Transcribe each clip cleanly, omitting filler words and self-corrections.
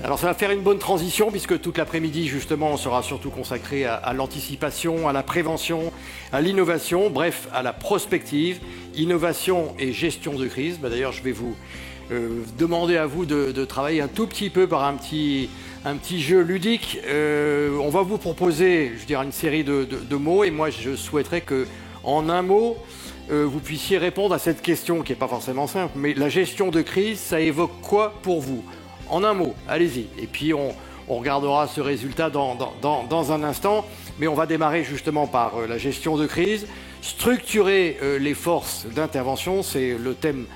Alors ça va faire une bonne transition puisque toute l'après-midi justement sera surtout consacrée à l'anticipation, à la prévention, à l'innovation, bref à la prospective, innovation et gestion de crise. D'ailleurs je vais vous demander à vous de travailler un tout petit peu par un petit jeu ludique. On va vous proposer, je dirais, une série de mots et moi je souhaiterais que en un mot vous puissiez répondre à cette question qui n'est pas forcément simple, mais la gestion de crise, ça évoque quoi pour vous? En un mot, allez-y. Et puis on regardera ce résultat dans un instant. Mais on va démarrer justement par la gestion de crise. Structurer les forces d'intervention, c'est le thème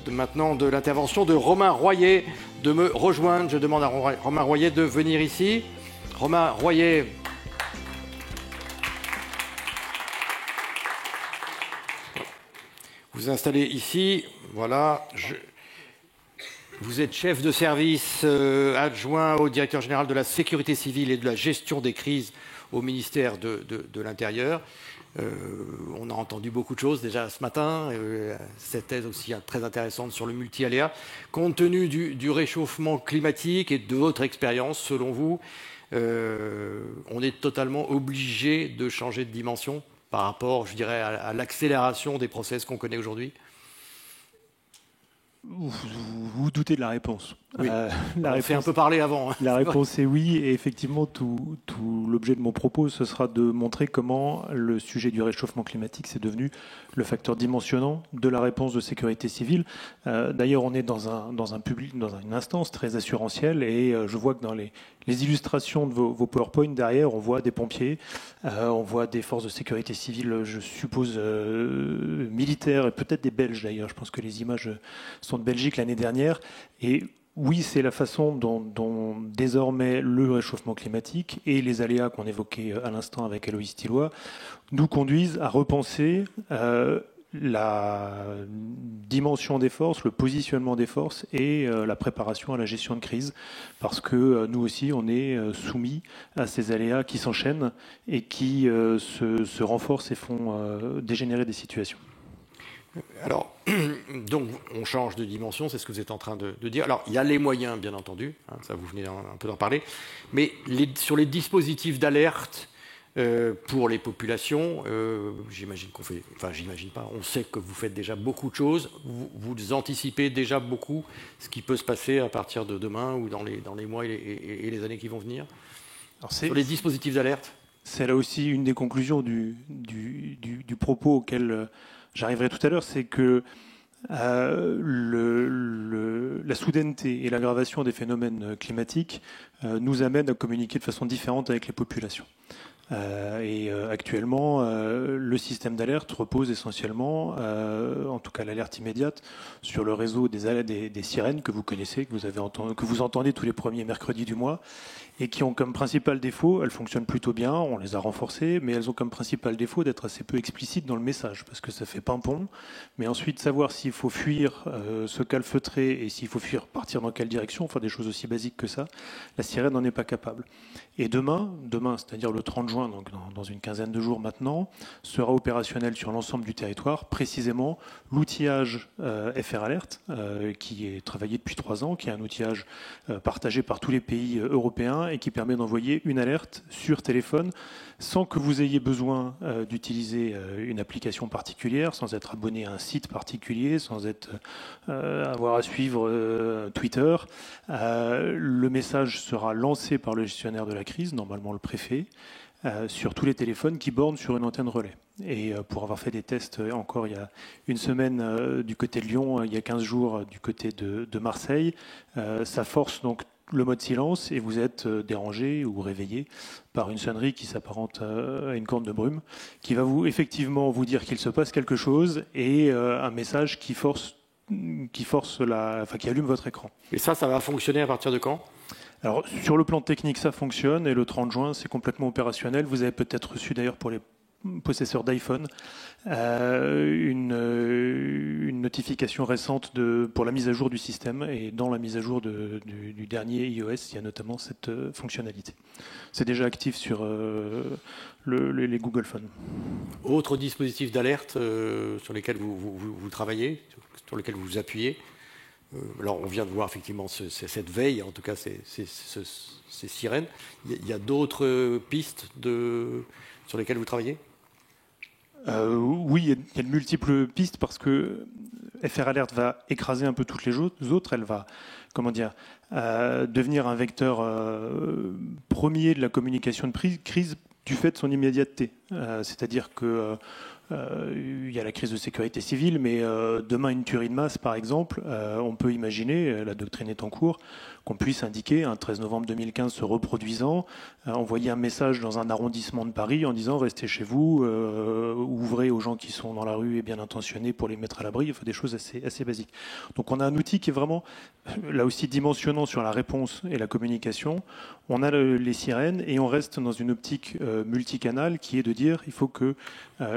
maintenant de l'intervention de Romain Royer de me rejoindre. Je demande à Romain Royer de venir ici. Romain Royer. Vous installez ici. Voilà. Vous êtes chef de service adjoint au directeur général de la sécurité civile et de la gestion des crises au ministère de l'Intérieur. On a entendu beaucoup de choses déjà ce matin. Cette thèse aussi très intéressante sur le multi-aléa. Compte tenu du réchauffement climatique et de votre expérience, selon vous, on est totalement obligé de changer de dimension par rapport, je dirais, à l'accélération des process qu'on connaît aujourd'hui? Vous vous doutez de la réponse. Oui. On s'est un peu parlé avant. La réponse est oui, et effectivement, tout l'objet de mon propos, ce sera de montrer comment le sujet du réchauffement climatique, c'est devenu le facteur dimensionnant de la réponse de sécurité civile. D'ailleurs, on est dans une instance très assurantielle, et je vois que dans les illustrations de vos PowerPoint, derrière, on voit des pompiers, on voit des forces de sécurité civile, je suppose, militaires, et peut-être des Belges d'ailleurs. Je pense que les images sont de Belgique l'année dernière. Et oui, c'est la façon dont désormais le réchauffement climatique et les aléas qu'on évoquait à l'instant avec Héloïse Thilloy nous conduisent à repenser la dimension des forces, le positionnement des forces et la préparation à la gestion de crise. Parce que nous aussi, on est soumis à ces aléas qui s'enchaînent et qui se renforcent et font dégénérer des situations. Alors, donc on change de dimension, c'est ce que vous êtes en train de dire. Alors, il y a les moyens, bien entendu, hein, ça vous venez un peu d'en parler, mais sur les dispositifs d'alerte pour les populations, j'imagine qu'on fait, enfin j'imagine pas, on sait que vous faites déjà beaucoup de choses, vous anticipez déjà beaucoup ce qui peut se passer à partir de demain ou dans les mois et les années qui vont venir. Alors, sur les dispositifs d'alerte. C'est là aussi une des conclusions du propos auquel j'arriverai tout à l'heure, c'est que la soudaineté et l'aggravation des phénomènes climatiques nous amènent à communiquer de façon différente avec les populations. Actuellement, le système d'alerte repose essentiellement, en tout cas l'alerte immédiate, sur le réseau des sirènes que vous connaissez, que vous entendez tous les premiers mercredis du mois, et qui ont comme principal défaut, elles fonctionnent plutôt bien, on les a renforcées, mais elles ont comme principal défaut d'être assez peu explicites dans le message, parce que ça fait pimpon, mais ensuite savoir s'il faut fuir, se calfeutrer, et s'il faut fuir, partir dans quelle direction, enfin des choses aussi basiques que ça, la sirène n'en est pas capable. Et demain, c'est-à-dire le 30 juin, donc dans une quinzaine de jours maintenant, sera opérationnel sur l'ensemble du territoire, précisément l'outillage FR Alert, qui est travaillé depuis 3 ans, qui est un outillage partagé par tous les pays européens et qui permet d'envoyer une alerte sur téléphone sans que vous ayez besoin d'utiliser une application particulière, sans être abonné à un site particulier, sans avoir à suivre Twitter. Le message sera lancé par le gestionnaire de la crise, normalement le préfet, sur tous les téléphones qui bornent sur une antenne relais. Et pour avoir fait des tests encore il y a une semaine du côté de Lyon, il y a 15 jours du côté de Marseille, ça force donc le mode silence et vous êtes dérangé ou réveillé par une sonnerie qui s'apparente à une corne de brume, qui va effectivement vous dire qu'il se passe quelque chose et un message qui allume votre écran. Et ça va fonctionner à partir de quand ? Alors, sur le plan technique, ça fonctionne et le 30 juin, c'est complètement opérationnel. Vous avez peut-être reçu d'ailleurs pour les possesseurs d'iPhone une notification récente pour la mise à jour du système, et dans la mise à jour du dernier iOS, il y a notamment cette fonctionnalité. C'est déjà actif sur les Google Phones. Autre dispositif d'alerte sur lesquels vous travaillez, sur lesquels vous vous appuyez? Alors, on vient de voir effectivement cette veille, en tout cas ces sirènes. Il y a d'autres pistes sur lesquelles vous travaillez ? Oui, il y a de multiples pistes parce que FR Alert va écraser un peu toutes les autres. Elle va, devenir un vecteur premier de la communication de crise du fait de son immédiateté. C'est-à-dire que il y a la crise de sécurité civile, mais demain une tuerie de masse, par exemple, on peut imaginer, la doctrine est en cours, qu'on puisse indiquer un 13 novembre 2015 se reproduisant, envoyer un message dans un arrondissement de Paris en disant restez chez vous, ouvrez aux gens qui sont dans la rue et bien intentionnés pour les mettre à l'abri. Il faut des choses assez basiques. Donc on a un outil qui est vraiment, là aussi, dimensionnant sur la réponse et la communication. On a les sirènes et on reste dans une optique multicanale qui est de dire il faut que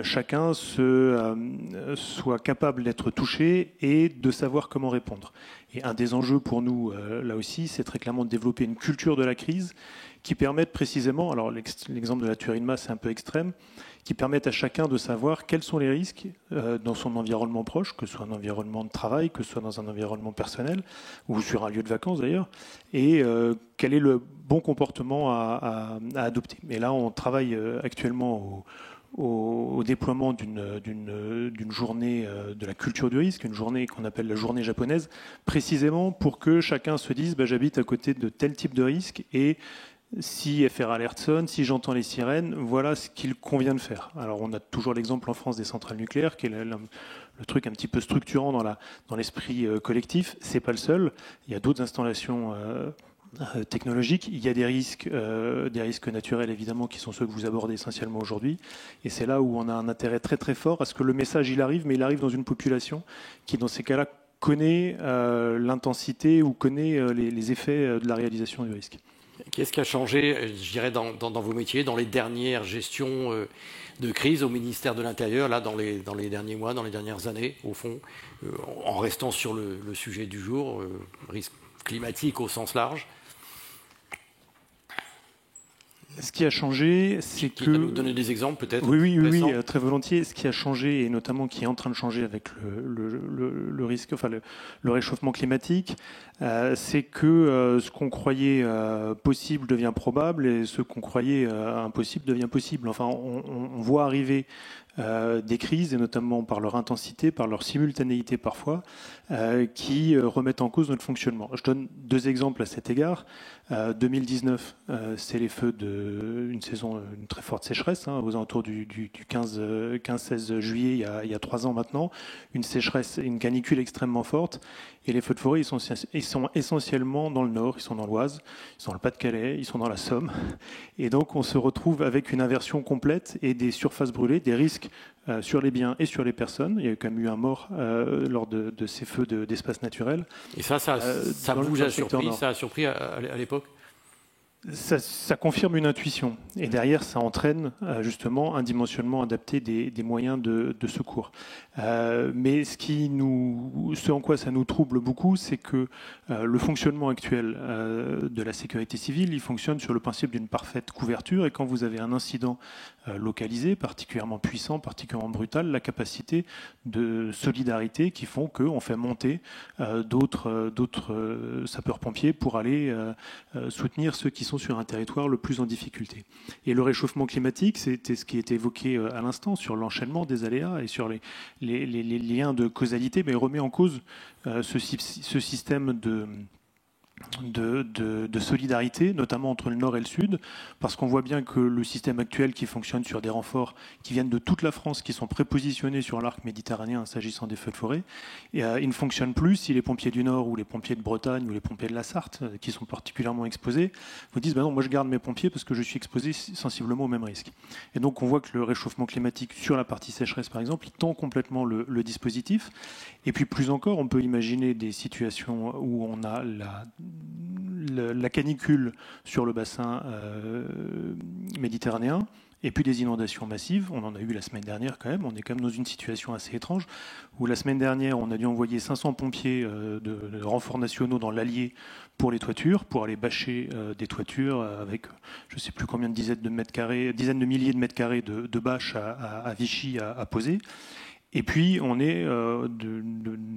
chacun soit capable d'être touché et de savoir comment répondre. Et un des enjeux pour nous, là aussi, c'est très clairement de développer une culture de la crise qui permette précisément, alors l'exemple de la tuerie de masse est un peu extrême, qui permette à chacun de savoir quels sont les risques dans son environnement proche, que ce soit un environnement de travail, que ce soit dans un environnement personnel, ou sur un lieu de vacances d'ailleurs, et quel est le bon comportement à adopter. Et là, on travaille actuellement au déploiement d'une journée de la culture du risque, une journée qu'on appelle la journée japonaise, précisément pour que chacun se dise j'habite à côté de tel type de risque et si FR Alert sonne, si j'entends les sirènes, voilà ce qu'il convient de faire. Alors on a toujours l'exemple en France des centrales nucléaires, qui est le truc un petit peu structurant dans l'esprit collectif. C'est pas le seul. Il y a d'autres installations technologiques. Il y a des risques naturels évidemment qui sont ceux que vous abordez essentiellement aujourd'hui. Et c'est là où on a un intérêt très très fort à ce que le message il arrive, mais il arrive dans une population qui dans ces cas-là connaît l'intensité ou connaît les effets de la réalisation du risque. Qu'est-ce qui a changé, je dirais, dans vos métiers, dans les dernières gestions de crise au ministère de l'Intérieur, là, dans les derniers mois, dans les dernières années, au fond, en restant sur le sujet du jour, risque climatique au sens large? Ce qui a changé, c'est que... Vous nous donner des exemples peut-être? Oui, très volontiers. Ce qui a changé, et notamment qui est en train de changer avec le risque, enfin le réchauffement climatique, c'est que ce qu'on croyait possible devient probable et ce qu'on croyait impossible devient possible. Enfin, on voit arriver des crises, et notamment par leur intensité, par leur simultanéité parfois, qui remettent en cause notre fonctionnement. Je donne deux exemples à cet égard. 2019, c'est les feux d'une saison, une très forte sécheresse, aux alentours du 15-16 juillet, il y a 3 ans maintenant, une sécheresse, une canicule extrêmement forte, et les feux de forêt, ils sont essentiellement dans le Nord, ils sont dans l'Oise, ils sont dans le Pas-de-Calais, ils sont dans la Somme, et donc on se retrouve avec une inversion complète et des surfaces brûlées, des risques sur les biens et sur les personnes. Il y a quand même eu un mort lors de ces feux d'espace naturel. Et ça vous a surpris, ça a surpris à l'époque? Ça confirme une intuition. Et derrière, ça entraîne justement un dimensionnement adapté des moyens de secours. Mais ce en quoi ça nous trouble beaucoup, c'est que le fonctionnement actuel de la sécurité civile, il fonctionne sur le principe d'une parfaite couverture. Et quand vous avez un incident localisé, particulièrement puissant, particulièrement brutal, la capacité de solidarité qui font qu'on fait monter d'autres sapeurs-pompiers pour aller soutenir ceux qui sont sur un territoire le plus en difficulté. Et le réchauffement climatique, c'était ce qui était évoqué à l'instant sur l'enchaînement des aléas et sur les liens de causalité, mais remet en cause ce système de solidarité, notamment entre le Nord et le Sud, parce qu'on voit bien que le système actuel qui fonctionne sur des renforts qui viennent de toute la France, qui sont prépositionnés sur l'arc méditerranéen s'agissant des feux de forêt, il ne fonctionne plus si les pompiers du Nord ou les pompiers de Bretagne ou les pompiers de la Sarthe, qui sont particulièrement exposés, vous disent non, moi je garde mes pompiers parce que je suis exposé sensiblement au même risque. Et donc on voit que le réchauffement climatique sur la partie sécheresse par exemple, il tend complètement le dispositif. Et puis plus encore, on peut imaginer des situations où on a la canicule sur le bassin méditerranéen, et puis des inondations massives. On en a eu la semaine dernière quand même. On est quand même dans une situation assez étrange, où la semaine dernière, on a dû envoyer 500 pompiers de renforts nationaux dans l'Allier pour les toitures, pour aller bâcher des toitures avec je ne sais plus combien de dizaines de milliers de mètres carrés de bâches à Vichy à poser. Et puis, on est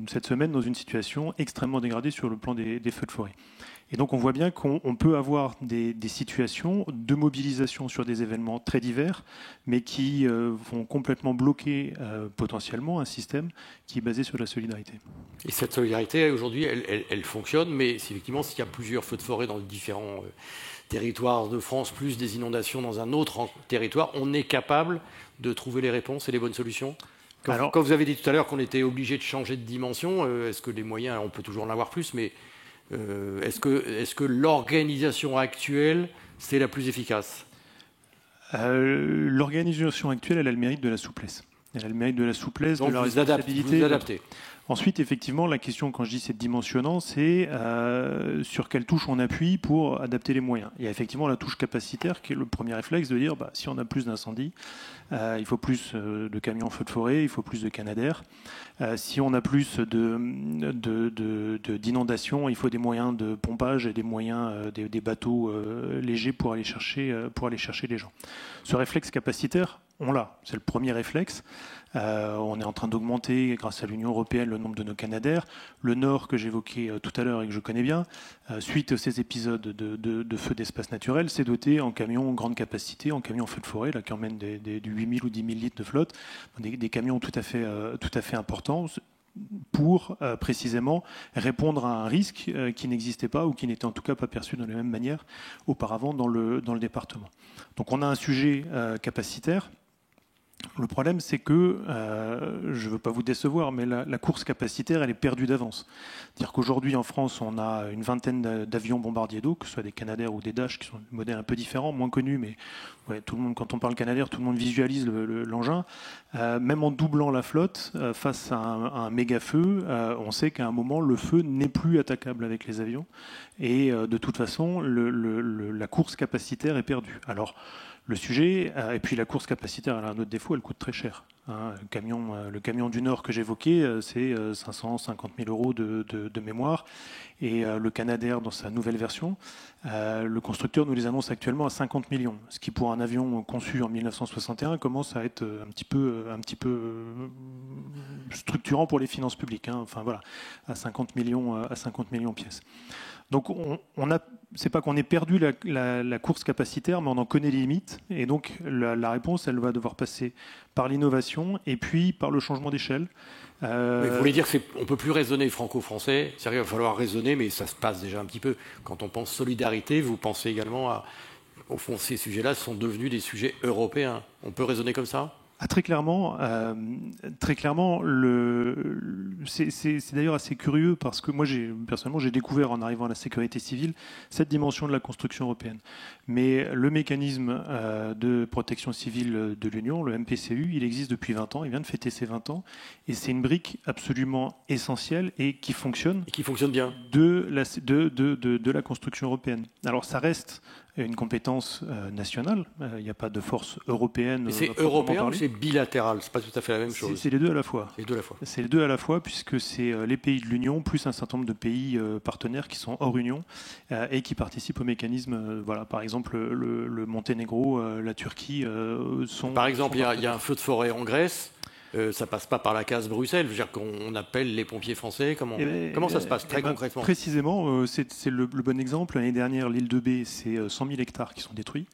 cette semaine dans une situation extrêmement dégradée sur le plan des feux de forêt. Et donc, on voit bien qu'on peut avoir des situations de mobilisation sur des événements très divers, mais qui vont complètement bloquer potentiellement un système qui est basé sur la solidarité. Et cette solidarité, aujourd'hui, elle fonctionne, mais effectivement, s'il y a plusieurs feux de forêt dans les différents territoires de France, plus des inondations dans un autre territoire, on est capable de trouver les réponses et les bonnes solutions ? Quand vous avez dit tout à l'heure qu'on était obligé de changer de dimension, est-ce que les moyens, on peut toujours en avoir plus, mais est-ce que l'organisation actuelle, c'est la plus efficace ? L'organisation actuelle, elle a le mérite de la souplesse. Elle a le mérite de la souplesse, donc de la responsabilité. Vous adaptez. Ensuite, effectivement, la question, quand je dis c'est dimensionnant, c'est sur quelle touche on appuie pour adapter les moyens. Il y a effectivement la touche capacitaire, qui est le premier réflexe de dire si on a plus d'incendies, il faut plus de camions feux de forêt, il faut plus de canadaires. Si on a plus d'inondations, il faut des moyens de pompage et des moyens, des bateaux légers pour aller chercher les gens. Ce réflexe capacitaire, on l'a. C'est le premier réflexe. On est en train d'augmenter, grâce à l'Union européenne, le nombre de nos canadaires. Le Nord, que j'évoquais tout à l'heure et que je connais bien, suite à ces épisodes de feux d'espace naturel, s'est doté en camions grande capacité, en camions feux de forêt, là, qui emmènent du 8 000 ou 10 000 litres de flotte, des camions tout à fait importants, pour précisément répondre à un risque qui n'existait pas ou qui n'était en tout cas pas perçu de la même manière auparavant dans le département. Donc on a un sujet capacitaire. Le problème, c'est que, je ne veux pas vous décevoir, mais la course capacitaire, elle est perdue d'avance. C'est-à-dire qu'aujourd'hui, en France, on a une vingtaine d'avions bombardiers d'eau, que ce soit des Canadair ou des Dash, qui sont des modèles un peu différents, moins connus, mais ouais, tout le monde, quand on parle Canadair, tout le monde visualise l'engin. Même en doublant la flotte, face à un méga feu, on sait qu'à un moment, le feu n'est plus attaquable avec les avions. Et de toute façon, la course capacitaire est perdue. Alors, le sujet, et puis la course capacitaire, elle a un autre défaut, elle coûte très cher. Le camion du Nord que j'évoquais, c'est 550 000 euros de mémoire. Et le Canadair, dans sa nouvelle version, le constructeur nous les annonce actuellement à 50 millions. Ce qui, pour un avion conçu en 1961, commence à être un petit peu structurant pour les finances publiques. Enfin voilà, à 50 millions pièces. Donc, c'est pas qu'on ait perdu la course capacitaire, mais on en connaît les limites. Et donc, la réponse, elle va devoir passer par l'innovation et puis par le changement d'échelle. Vous voulez dire qu'on ne peut plus raisonner franco-français. C'est-à-dire qu'il va falloir raisonner, mais ça se passe déjà un petit peu. Quand on pense solidarité, vous pensez également au fond, ces sujets-là sont devenus des sujets européens. On peut raisonner comme ça ? Très clairement, c'est d'ailleurs assez curieux parce que moi, personnellement, j'ai découvert en arrivant à la sécurité civile cette dimension de la construction européenne. Mais le mécanisme de protection civile de l'Union, le MPCU, il existe depuis 20 ans, il vient de fêter ses 20 ans, et c'est une brique absolument essentielle et qui fonctionne. Et qui fonctionne bien. De la construction européenne. Alors ça reste une compétence nationale. Il n'y a pas de force européenne. Mais c'est européen ou c'est bilatéral ? C'est pas tout à fait la même chose. C'est les deux à la fois. C'est les deux à la fois puisque c'est les pays de l'Union plus un certain nombre de pays partenaires qui sont hors Union et qui participent au mécanisme. Voilà, par exemple, le Monténégro, la Turquie sont. Par exemple, il y a un feu de forêt en Grèce. Ça passe pas par la case Bruxelles. Je veux dire qu'on appelle les pompiers français. Comment ça se passe très concrètement ? Précisément, c'est le bon exemple. L'année dernière, l'île de B, c'est 100 000 hectares qui sont détruits.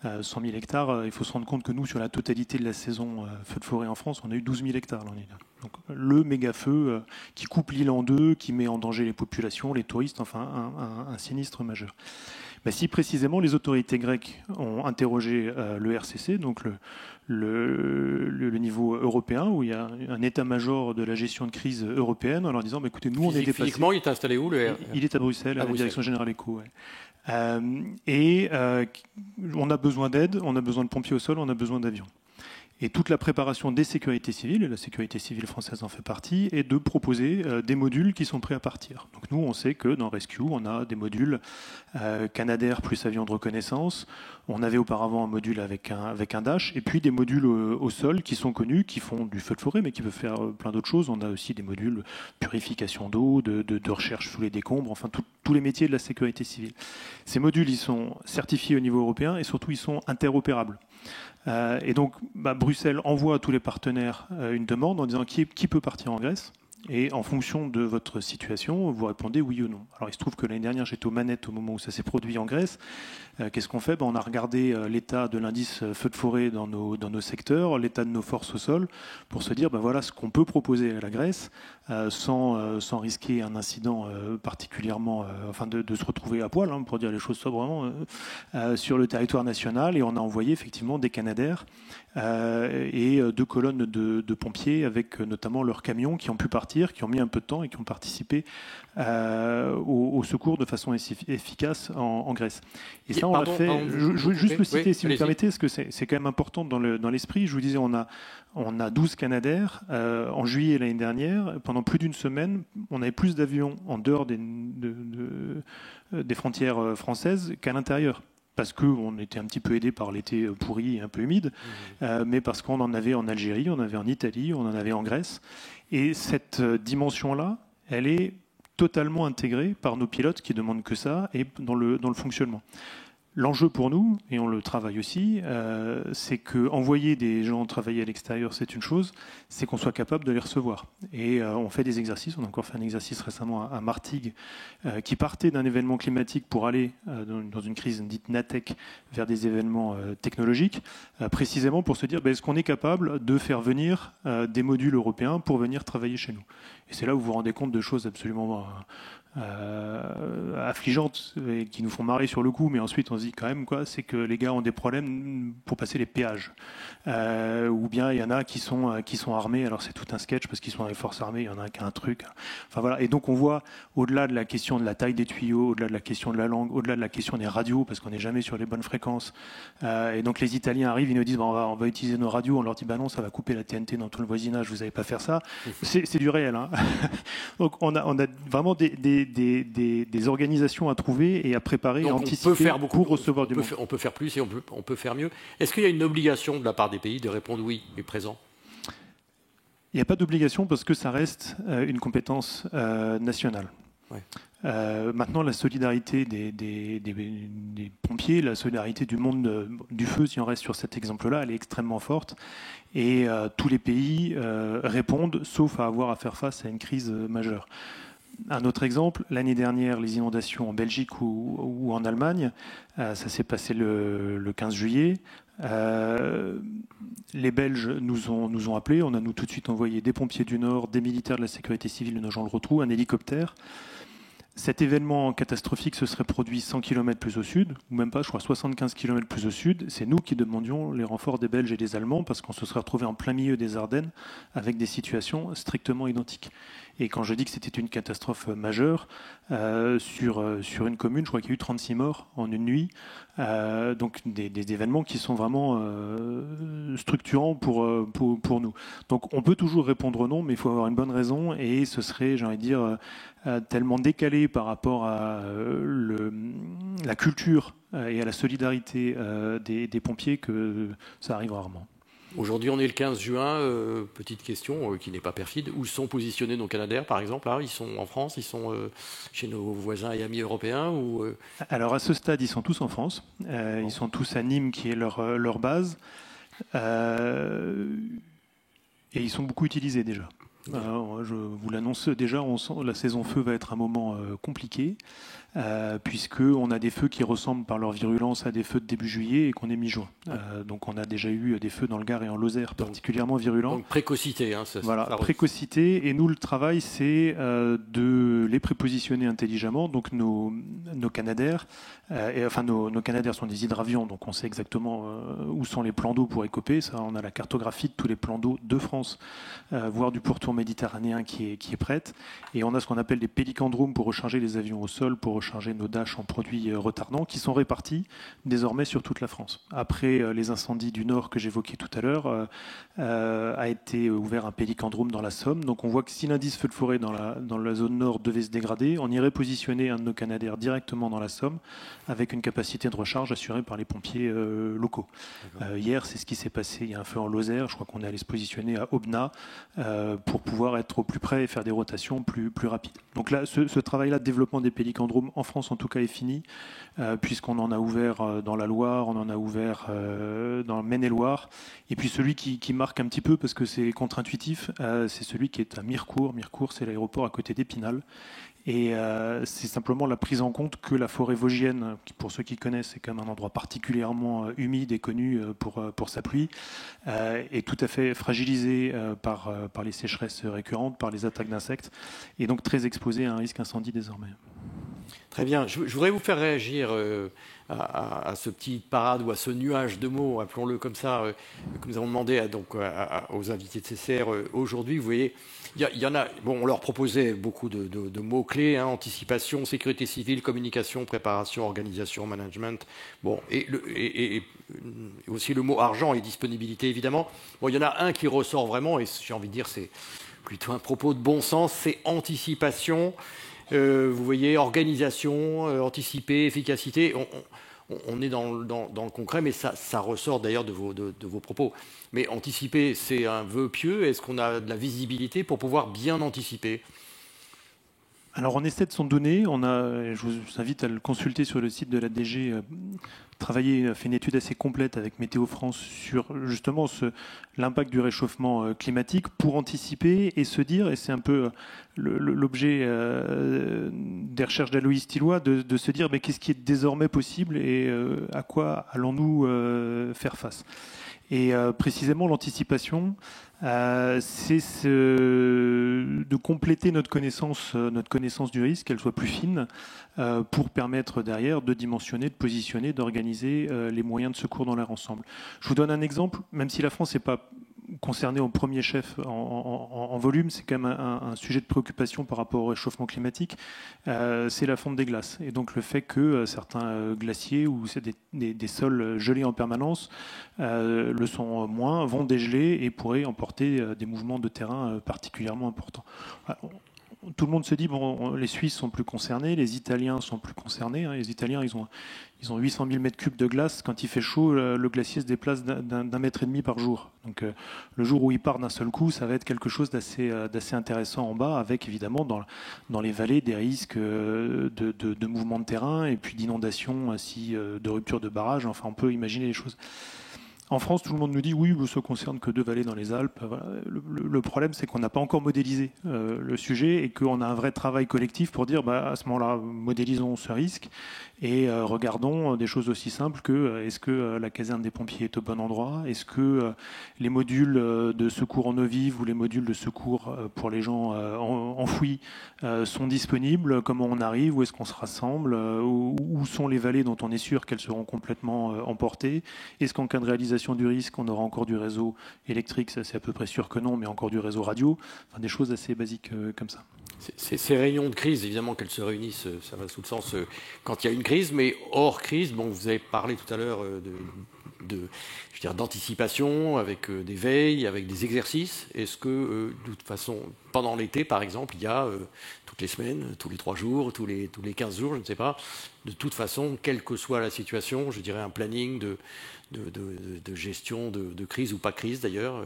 100 000 hectares, il faut se rendre compte que nous, sur la totalité de la saison feu de forêt en France, on a eu 12 000 hectares l'année dernière. Donc, le méga feu qui coupe l'île en deux, qui met en danger les populations, les touristes, enfin un sinistre majeur. Mais si précisément les autorités grecques ont interrogé le RCC, donc le niveau européen, où il y a un état-major de la gestion de crise européenne, en leur disant écoutez, nous on est dépassés. Physiquement, il est installé où Il est à Bruxelles, à la Direction Générale Éco. Ouais. On a besoin d'aide, on a besoin de pompiers au sol, on a besoin d'avions. Et toute la préparation des sécurités civiles, et la sécurité civile française en fait partie, est de proposer des modules qui sont prêts à partir. Donc nous, on sait que dans Rescue, on a des modules Canadair plus avions de reconnaissance. On avait auparavant un module avec un Dash, et puis des modules au sol qui sont connus, qui font du feu de forêt, mais qui peuvent faire plein d'autres choses. On a aussi des modules purification d'eau, de recherche sous les décombres, enfin tous les métiers de la sécurité civile. Ces modules, ils sont certifiés au niveau européen, et surtout, ils sont interopérables. Et donc, Bruxelles envoie à tous les partenaires une demande en disant qui peut partir en Grèce. Et en fonction de votre situation, vous répondez oui ou non. Alors il se trouve que l'année dernière, j'étais aux manettes au moment où ça s'est produit en Grèce. Qu'est-ce qu'on fait ? On a regardé l'état de l'indice feu de forêt dans nos secteurs, l'état de nos forces au sol, pour se dire voilà ce qu'on peut proposer à la Grèce sans risquer un incident particulièrement, de se retrouver à poil, pour dire les choses sobrement, sur le territoire national. Et on a envoyé effectivement des Canadair et 2 colonnes de pompiers avec notamment leurs camions qui ont pu partir, qui ont mis un peu de temps et qui ont participé au secours de façon efficace en Grèce. Et ça, on l'a fait. Je veux juste le citer, si vous me permettez, parce que c'est quand même important dans l'esprit. Je vous disais, on a 12 Canadair. En juillet l'année dernière, pendant plus d'une semaine, on avait plus d'avions en dehors des frontières françaises qu'à l'intérieur. Parce qu'on était un petit peu aidé par l'été pourri et un peu humide, mais parce qu'on en avait en Algérie, on en avait en Italie, on en avait en Grèce. Et cette dimension-là, elle est totalement intégrée par nos pilotes qui demandent que ça et dans le fonctionnement. L'enjeu pour nous, et on le travaille aussi, c'est qu'envoyer des gens travailler à l'extérieur, c'est une chose, c'est qu'on soit capable de les recevoir. Et on fait des exercices, on a encore fait un exercice récemment à Martigues, qui partait d'un événement climatique pour aller dans une crise dite NATEC vers des événements technologiques, précisément pour se dire, est-ce qu'on est capable de faire venir des modules européens pour venir travailler chez nous ? Et c'est là où vous vous rendez compte de choses absolument affligeantes et qui nous font marrer sur le coup, mais ensuite on se dit quand même c'est que les gars ont des problèmes pour passer les péages, ou bien il y en a qui sont armés, alors c'est tout un sketch parce qu'ils sont dans les forces armées, il y en a un qui a un truc, voilà. Et donc on voit au-delà de la question de la taille des tuyaux, au-delà de la question de la langue, au-delà de la question des radios parce qu'on n'est jamais sur les bonnes fréquences, et donc les Italiens arrivent, ils nous disent on va utiliser nos radios, on leur dit non, ça va couper la TNT dans tout le voisinage, vous n'allez pas faire ça. C'est du réel, Donc on a vraiment des organisations à trouver et à préparer et à anticiper pour recevoir du monde. On peut faire plus et on peut faire mieux. Est-ce qu'il y a une obligation de la part des pays de répondre oui et présent ? Il n'y a pas d'obligation parce que ça reste une compétence nationale. Ouais. Maintenant, la solidarité des pompiers, la solidarité du monde du feu, si on reste sur cet exemple-là, elle est extrêmement forte. Et tous les pays répondent, sauf à avoir à faire face à une crise majeure. Un autre exemple, l'année dernière, les inondations en Belgique ou en Allemagne, ça s'est passé le 15 juillet. Les Belges nous ont appelés, on a tout de suite envoyé des pompiers du Nord, des militaires de la sécurité civile de Nogent-le-Rotrou, un hélicoptère. Cet événement catastrophique se serait produit 100 km plus au sud, ou même pas, je crois 75 km plus au sud. C'est nous qui demandions les renforts des Belges et des Allemands parce qu'on se serait retrouvé en plein milieu des Ardennes avec des situations strictement identiques. Et quand je dis que c'était une catastrophe majeure, sur une commune, je crois qu'il y a eu 36 morts en une nuit. Donc des événements qui sont vraiment structurants pour nous. Donc on peut toujours répondre non, mais il faut avoir une bonne raison et ce serait, j'ai envie de dire, tellement décalé par rapport à la culture et à la solidarité des pompiers que ça arrive rarement. Aujourd'hui, on est le 15 juin. Petite question qui n'est pas perfide. Où sont positionnés nos Canadair, par exemple ? Ils sont en France, ils sont chez nos voisins et amis européens ou Alors, à ce stade, ils sont tous en France. Ils sont tous à Nîmes, qui est leur base. Et ils sont beaucoup utilisés déjà. Je vous l'annonce déjà, la saison feu va être un moment compliqué, puisqu'on a des feux qui ressemblent par leur virulence à des feux de début juillet et qu'on est mi-juin. Donc on a déjà eu des feux dans le Gard et en Lozère particulièrement virulents. Donc précocité. Voilà, précocité. Et nous, le travail, c'est de les prépositionner intelligemment. Donc nos Canadair, nos Canadair sont des hydravions, donc on sait exactement où sont les plans d'eau pour écoper. Ça, on a la cartographie de tous les plans d'eau de France, voire du pourtour méditerranéen qui est prête. Et on a ce qu'on appelle des pélicandromes pour recharger les avions au sol, pour recharger nos Dash en produits retardants, qui sont répartis désormais sur toute la France. Après les incendies du Nord que j'évoquais tout à l'heure, a été ouvert un pélicandrome dans la Somme. Donc on voit que si l'indice feu de forêt dans la zone nord devait se dégrader, on irait positionner un de nos Canadair directement dans la Somme, avec une capacité de recharge assurée par les pompiers locaux. Hier, c'est ce qui s'est passé. Il y a un feu en Lozère. Je crois qu'on est allé se positionner à Aubenas pour pouvoir être au plus près et faire des rotations plus rapides. Donc là, ce travail-là de développement des pélicandromes, en France en tout cas, est fini, puisqu'on en a ouvert dans la Loire, on en a ouvert dans le Maine-et-Loire. Et puis celui qui marque un petit peu, parce que c'est contre-intuitif, c'est celui qui est à Mirecourt. Mirecourt, c'est l'aéroport à côté d'Épinal. Et c'est simplement la prise en compte que la forêt vosgienne, qui, pour ceux qui connaissent, c'est quand même un endroit particulièrement humide et connu pour sa pluie, est tout à fait fragilisé par les sécheresses récurrentes, par les attaques d'insectes, et donc très exposé à un risque incendie désormais. Très bien. Je voudrais vous faire réagir à ce petit parade ou à ce nuage de mots, appelons-le comme ça, que nous avons demandé aux invités de CCR aujourd'hui. Vous voyez, il y en a. Bon, on leur proposait beaucoup de mots-clés, anticipation, sécurité civile, communication, préparation, organisation, management. Bon, et aussi le mot argent et disponibilité, évidemment. Bon, il y en a un qui ressort vraiment, et j'ai envie de dire, c'est plutôt un propos de bon sens, c'est anticipation. Vous voyez, organisation, anticiper, efficacité. On est dans le concret, mais ça ressort d'ailleurs de vos propos. Mais anticiper, c'est un vœu pieux. Est-ce qu'on a de la visibilité pour pouvoir bien anticiper ? Alors on essaie de s'en donner. Je vous invite à le consulter sur le site de la DG. Fait une étude assez complète avec Météo France sur justement l'impact du réchauffement climatique pour anticiper et se dire, et c'est un peu l'objet des recherches d'Aloïs Thilloy, de se dire mais qu'est-ce qui est désormais possible et à quoi allons-nous faire face. Et précisément l'anticipation, c'est de compléter notre connaissance du risque, qu'elle soit plus fine, pour permettre derrière de dimensionner, de positionner, d'organiser les moyens de secours dans leur ensemble. Je vous donne un exemple, même si la France n'est pas concernée au premier chef en volume, c'est quand même un sujet de préoccupation par rapport au réchauffement climatique, c'est la fonte des glaces. Et donc le fait que certains glaciers ou des sols gelés en permanence le sont moins, vont dégeler et pourraient emporter des mouvements de terrain particulièrement importants. Tout le monde se dit, bon, les Suisses sont plus concernés, les Italiens sont plus concernés. Les Italiens, ils ont 800 000 mètres cubes de glace. Quand il fait chaud, le glacier se déplace d'un mètre et demi par jour. Donc le jour où il part d'un seul coup, ça va être quelque chose d'assez intéressant en bas, avec évidemment dans les vallées des risques de mouvements de terrain et puis d'inondations, de rupture de barrages. Enfin, on peut imaginer les choses. En France, tout le monde nous dit oui, ça ne concerne que 2 vallées dans les Alpes. Voilà. Le problème, c'est qu'on n'a pas encore modélisé le sujet et qu'on a un vrai travail collectif pour dire à ce moment-là, modélisons ce risque et regardons des choses aussi simples que est-ce que la caserne des pompiers est au bon endroit ? Est-ce que les modules de secours en eau vive ou les modules de secours pour les gens enfouis sont disponibles ? Comment on arrive ? Où est-ce qu'on se rassemble ? Où sont les vallées dont on est sûr qu'elles seront complètement emportées ? Est-ce qu'en cas de réalisation du risque, on aura encore du réseau électrique, ça c'est à peu près sûr que non, mais encore du réseau radio, enfin, des choses assez basiques comme ça. Ces réunions de crise, évidemment qu'elles se réunissent, ça va sous le sens quand il y a une crise, mais hors crise, bon, vous avez parlé tout à l'heure d'anticipation, avec des veilles, avec des exercices. Est-ce que, de toute façon, pendant l'été, par exemple, il y a toutes les semaines, tous les 3 jours, tous les 15 jours, je ne sais pas, de toute façon, quelle que soit la situation, je dirais un planning de gestion de crise ou pas crise d'ailleurs.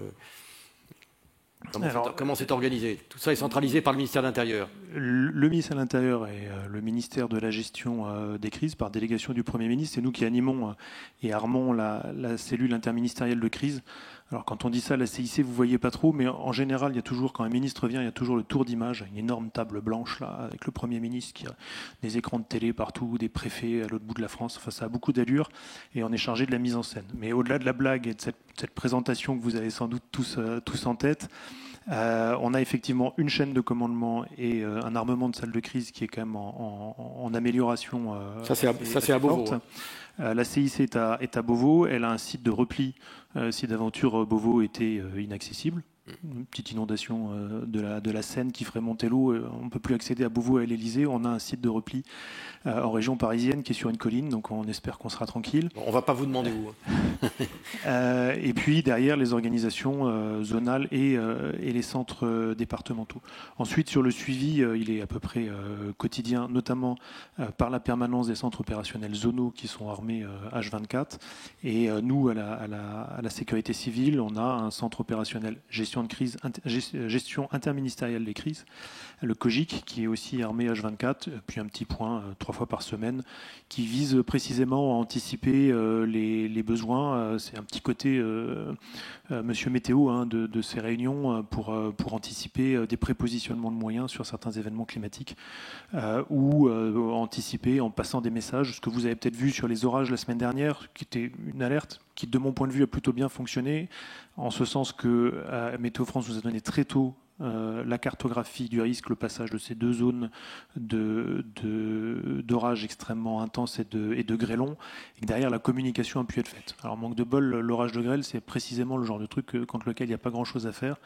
Comment c'est organisé ? Tout ça est centralisé par le ministère de l'Intérieur. Le ministère de l'Intérieur et le ministère de la gestion des crises par délégation du Premier ministre. C'est nous qui animons et armons la cellule interministérielle de crise. Alors quand on dit ça, la CIC, vous ne voyez pas trop, mais en général, il y a toujours, quand un ministre vient, il y a toujours le tour d'image, une énorme table blanche là, avec le Premier ministre qui a des écrans de télé partout, des préfets à l'autre bout de la France. Enfin, ça a beaucoup d'allure et on est chargé de la mise en scène. Mais au-delà de la blague et de cette présentation que vous avez sans doute tous en tête, on a effectivement une chaîne de commandement et un armement de salle de crise qui est quand même en amélioration. Ça, c'est à Beauvau. La CIC est à Beauvau. Elle a un site de repli si d'aventure Beauvau était inaccessible. Une petite inondation de la Seine qui ferait monter l'eau. On ne peut plus accéder à Beauvau et à l'Élysée. On a un site de repli en région parisienne qui est sur une colline, donc on espère qu'on sera tranquille. On ne va pas vous demander où. Et puis derrière les organisations zonales et les centres départementaux. Ensuite, sur le suivi, il est à peu près quotidien, notamment par la permanence des centres opérationnels zonaux qui sont armés H24. Et nous, à la sécurité civile, on a un centre opérationnel gestion gestion de crise, gestion interministérielle des crises, le COGIC, qui est aussi armé H24, puis un petit point 3 fois par semaine, qui vise précisément à anticiper les besoins. C'est un petit côté monsieur météo de ces réunions pour anticiper des prépositionnements de moyens sur certains événements climatiques ou anticiper en passant des messages. Ce que vous avez peut-être vu sur les orages la semaine dernière, qui était une alerte qui, de mon point de vue, a plutôt bien fonctionné, en ce sens que Météo France nous a donné très tôt la cartographie du risque, le passage de ces deux zones d'orage extrêmement intenses et de grêlons, et que derrière la communication a pu être faite. Alors manque de bol, l'orage de grêle, c'est précisément le genre de truc contre lequel il n'y a pas grand-chose à faire,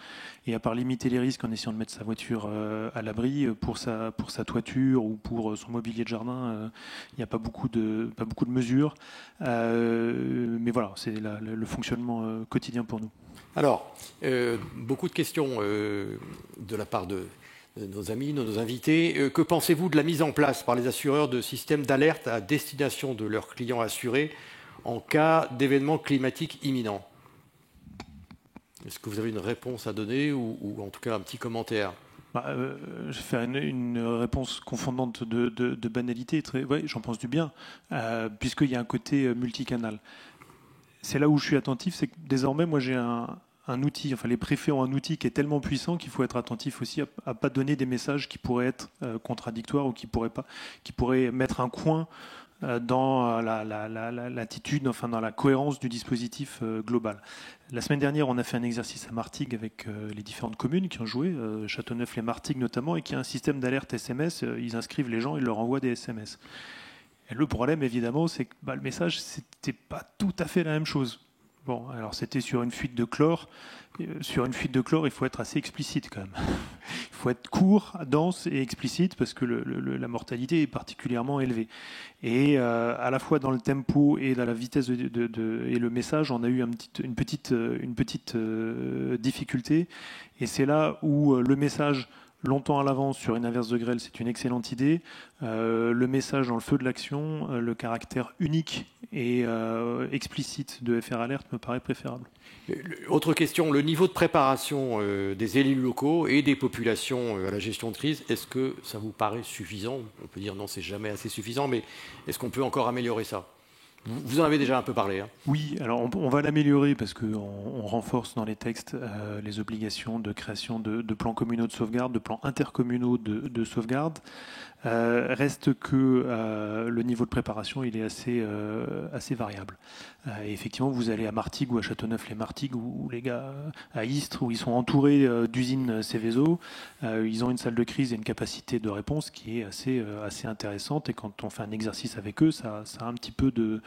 et à part limiter les risques en essayant de mettre sa voiture à l'abri, pour sa toiture ou pour son mobilier de jardin, il n'y a pas beaucoup de mesures, mais voilà, c'est le fonctionnement quotidien pour nous. Alors, beaucoup de questions de la part de nos amis, de nos invités. Que pensez-vous de la mise en place par les assureurs de systèmes d'alerte à destination de leurs clients assurés en cas d'événements climatiques imminents? Est-ce que vous avez une réponse à donner ou en tout cas un petit commentaire? Je vais faire une réponse confondante de banalité. Ouais, j'en pense du bien, puisqu'il y a un côté multicanal. C'est là où je suis attentif, c'est que désormais, moi, j'ai un outil, enfin les préfets ont un outil qui est tellement puissant qu'il faut être attentif aussi à pas donner des messages qui pourraient être contradictoires ou qui pourraient mettre un coin dans l'attitude, enfin dans la cohérence du dispositif global. La semaine dernière, on a fait un exercice à Martigues avec les différentes communes qui ont joué, Châteauneuf-les-Martigues notamment, et qui a un système d'alerte SMS. Ils inscrivent les gens, ils leur envoient des SMS. Et le problème, évidemment, c'est que le message, c'était pas tout à fait la même chose. Bon, alors c'était sur une fuite de chlore. Sur une fuite de chlore, il faut être assez explicite quand même. Il faut être court, dense et explicite parce que la mortalité est particulièrement élevée. Et à la fois dans le tempo et dans la vitesse et le message, on a eu une petite difficulté. Et c'est là où le message longtemps à l'avance sur une averse de grêle, c'est une excellente idée. Le message dans le feu de l'action, le caractère unique et explicite de FR Alert me paraît préférable. Autre question, le niveau de préparation des élus locaux et des populations à la gestion de crise, est-ce que ça vous paraît suffisant? On peut dire non, c'est jamais assez suffisant, mais est-ce qu'on peut encore améliorer ça? Vous en avez déjà un peu parlé. Hein. Oui, alors on va l'améliorer parce qu'on renforce dans les textes les obligations de création de plans communaux de sauvegarde, de plans intercommunaux de sauvegarde. Reste que le niveau de préparation il est assez variable. Et effectivement, vous allez à Martigues ou à Châteauneuf-les-Martigues ou les gars à Istres où ils sont entourés d'usines Céveso, ils ont une salle de crise et une capacité de réponse qui est assez intéressante. Et quand on fait un exercice avec eux, ça a un petit peu de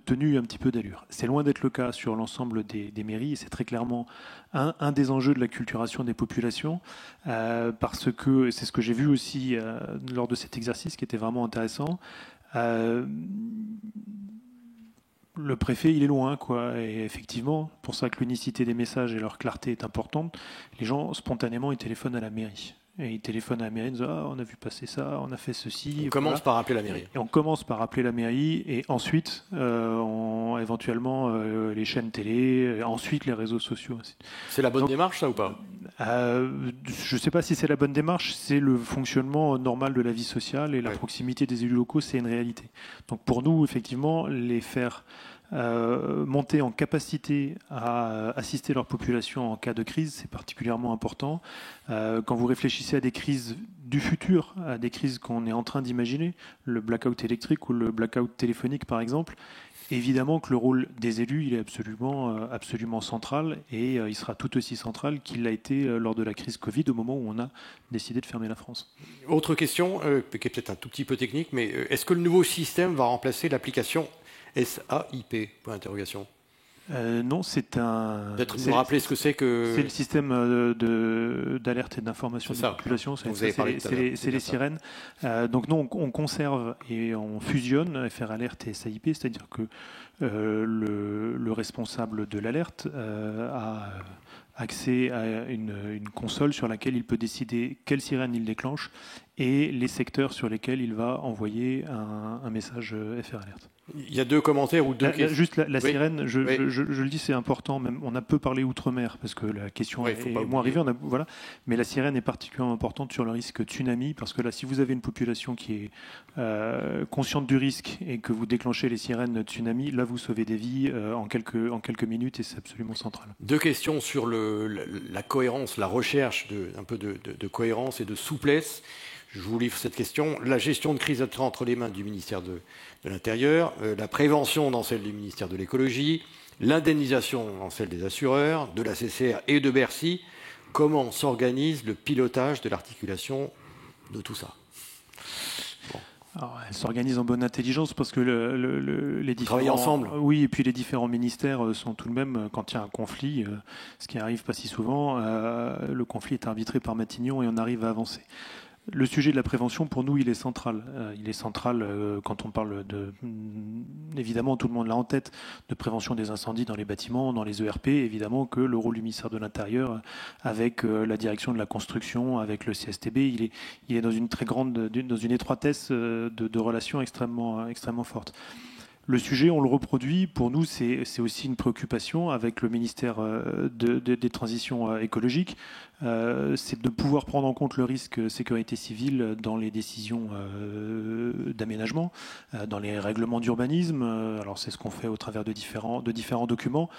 tenue, un petit peu d'allure. C'est loin d'être le cas sur l'ensemble des mairies et c'est très clairement un des enjeux de la culturation des populations parce que c'est ce que j'ai vu aussi lors de cet exercice qui était vraiment intéressant. Le préfet, il est loin, quoi. Et effectivement, pour ça que l'unicité des messages et leur clarté est importante, les gens, spontanément, ils téléphonent à la mairie. Et ils téléphonent à la mairie, ils disent « Ah, on a vu passer ça, on a fait ceci. » On commence par appeler la mairie. Et on commence par appeler la mairie, et ensuite, éventuellement, les chaînes télé, et ensuite les réseaux sociaux. C'est la bonne démarche, ça, ou pas? Je ne sais pas si c'est la bonne démarche, c'est le fonctionnement normal de la vie sociale, et la proximité des élus locaux, c'est une réalité. Donc pour nous, effectivement, les faire monter en capacité à assister leur population en cas de crise, c'est particulièrement important. Quand vous réfléchissez à des crises du futur, à des crises qu'on est en train d'imaginer, le blackout électrique ou le blackout téléphonique par exemple, évidemment que le rôle des élus il est absolument central et il sera tout aussi central qu'il l'a été lors de la crise Covid au moment où on a décidé de fermer la France. Autre question, qui est peut-être un tout petit peu technique, mais est-ce que le nouveau système va remplacer l'application SAIP? Point d'interrogation. Non, c'est un. Peut-être vous rappeler ce que c'est que. C'est le système d'alerte et d'information de la population. C'est les sirènes. Donc nous, on conserve et on fusionne FR Alert et SAIP, c'est-à-dire que le responsable de l'alerte a accès à une console sur laquelle il peut décider quelle sirène il déclenche et les secteurs sur lesquels il va envoyer un message FR Alert. Il y a 2 commentaires ou 2 questions. Juste la Oui. sirène, je Oui. le dis, c'est important. Même, on a peu parlé outre-mer parce que la question Oui, est moins arrivée. Voilà. Mais la sirène est particulièrement importante sur le risque tsunami parce que là, si vous avez une population qui est consciente du risque et que vous déclenchez les sirènes tsunami, là, vous sauvez des vies en quelques minutes et c'est absolument central. 2 questions sur la cohérence, la recherche un peu de cohérence et de souplesse. Je vous livre cette question. La gestion de crise est entre les mains du ministère de l'Intérieur, la prévention dans celle du ministère de l'Écologie, l'indemnisation dans celle des assureurs, de la CCR et de Bercy. Comment s'organise le pilotage de l'articulation de tout ça? Alors, elle s'organise en bonne intelligence parce que les différents... Travailler ensemble. Oui, et puis les différents ministères sont tout de même, quand il y a un conflit, ce qui arrive pas si souvent, le conflit est arbitré par Matignon et on arrive à avancer. Le sujet de la prévention, pour nous, il est central. Il est central quand on parle de, évidemment, tout le monde l'a en tête, de prévention des incendies dans les bâtiments, dans les ERP. Évidemment que le rôle du ministère de l'Intérieur, avec la direction de la construction, avec le CSTB, il est dans une très grande, dans une étroitesse de relations extrêmement forte. Le sujet, on le reproduit. Pour nous, c'est aussi une préoccupation avec le ministère des transitions écologiques. C'est de pouvoir prendre en compte le risque sécurité civile dans les décisions d'aménagement, dans les règlements d'urbanisme. Alors, c'est ce qu'on fait au travers de différents documents.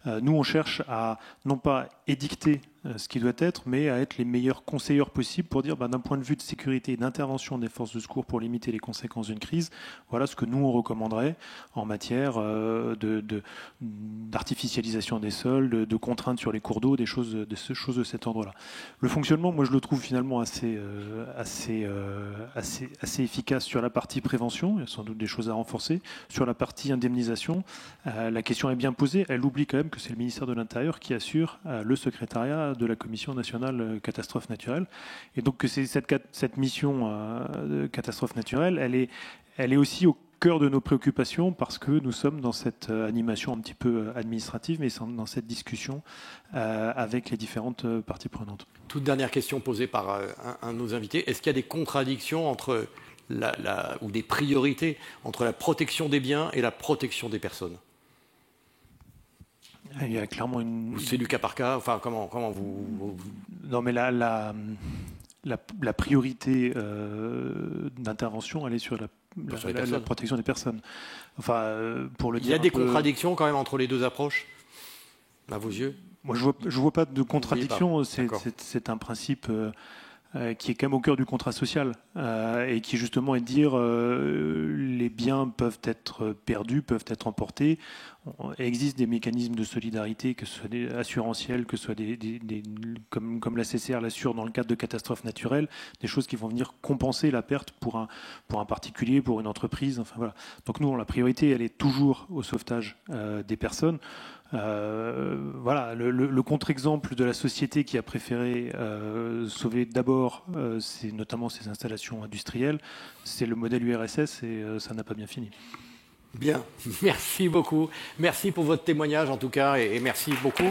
Nous, on cherche à non pas édicter ce qui doit être, mais à être les meilleurs conseilleurs possibles pour dire, d'un point de vue de sécurité et d'intervention des forces de secours pour limiter les conséquences d'une crise, voilà ce que nous, on recommanderait en matière d'artificialisation des sols, de contraintes sur les cours d'eau, des choses de cet ordre-là. Le fonctionnement, moi, je le trouve finalement assez efficace sur la partie prévention. Il y a sans doute des choses à renforcer. Sur la partie indemnisation, la question est bien posée. Elle oublie quand même que c'est le ministère de l'Intérieur qui assure le secrétariat de la Commission nationale catastrophe naturelle. Et donc que c'est cette mission de catastrophe naturelle, elle est aussi au cœur de nos préoccupations parce que nous sommes dans cette animation un petit peu administrative, mais dans cette discussion avec les différentes parties prenantes. Toute dernière question posée par un de nos invités. Est-ce qu'il y a des contradictions entre ou des priorités entre la protection des biens et la protection des personnes? Il y a clairement une... C'est du cas par cas. Enfin, comment vous... Non, mais la priorité d'intervention, elle est sur la protection des personnes. Enfin, pour le dire. Il y a des contradictions quand même entre les 2 approches, à vos yeux? Moi, je vois pas de contradiction. C'est un principe qui est quand même au cœur du contrat social et qui justement est de dire les biens peuvent être perdus, peuvent être emportés. Il existe des mécanismes de solidarité, que ce soit des assurantiels, que ce soit comme la CCR l'assure dans le cadre de catastrophes naturelles, des choses qui vont venir compenser la perte pour un particulier, pour une entreprise. Enfin voilà. Donc nous, la priorité, elle est toujours au sauvetage des personnes. Voilà, le contre-exemple de la société qui a préféré sauver d'abord, c'est notamment ses installations industrielles, c'est le modèle URSS et ça n'a pas bien fini. Bien, merci beaucoup. Merci pour votre témoignage en tout cas et merci beaucoup.